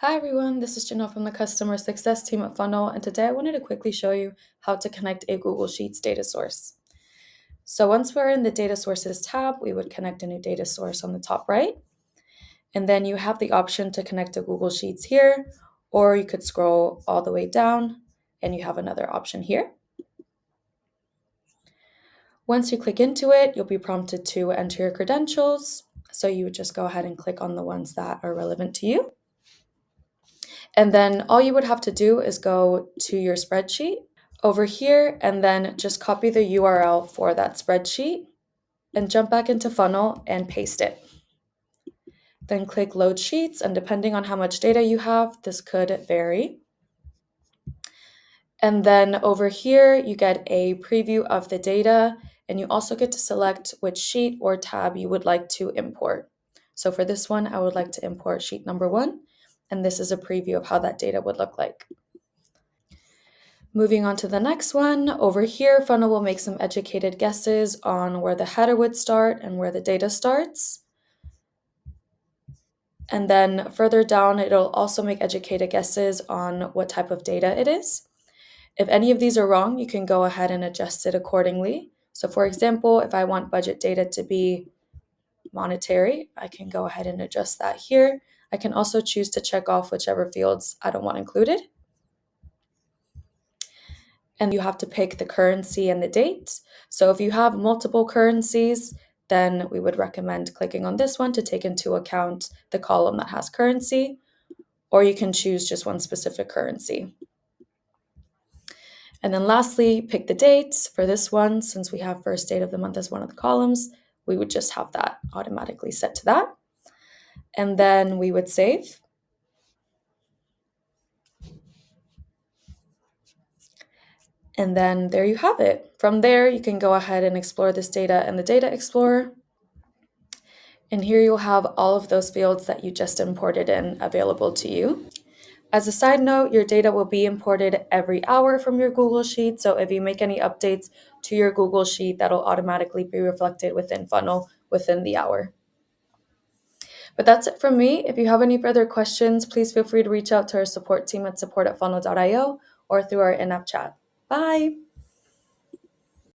Hi everyone, this is Janelle from the Customer Success team at Funnel, and today I wanted to quickly show you how to connect a Google Sheets data source. So once we're in the Data Sources tab, we would connect a new data source on the top right, and then you have the option to connect to Google Sheets here, or you could scroll all the way down and you have another option here. Once you click into it, you'll be prompted to enter your credentials, so you would just go ahead and click on the ones that are relevant to you. And then all you would have to do is go to your spreadsheet over here and then just copy the URL for that spreadsheet and jump back into Funnel and paste it. Then click Load Sheets, and depending on how much data you have, this could vary. And then over here, you get a preview of the data, and you also get to select which sheet or tab you would like to import. So for this one, I would like to import sheet number 1, and this is a preview of how that data would look like. Moving on to the next one, over here, Funnel will make some educated guesses on where the header would start and where the data starts. And then further down, it'll also make educated guesses on what type of data it is. If any of these are wrong, you can go ahead and adjust it accordingly. So for example, if I want budget data to be monetary, I can go ahead and adjust that here. I can also choose to check off whichever fields I don't want included. And you have to pick the currency and the date. So if you have multiple currencies, then we would recommend clicking on this one to take into account the column that has currency, or you can choose just one specific currency. And then lastly, pick the dates for this one. Since we have first date of the month as one of the columns, we would just have that automatically set to that. And then we would save. And then there you have it. From there, you can go ahead and explore this data in the Data Explorer. And here you'll have all of those fields that you just imported in available to you. As a side note, your data will be imported every hour from your Google Sheet. So if you make any updates to your Google Sheet, that'll automatically be reflected within Funnel within the hour. But that's it from me. If you have any further questions, please feel free to reach out to our support team at support@funnel.io or through our in-app chat. Bye!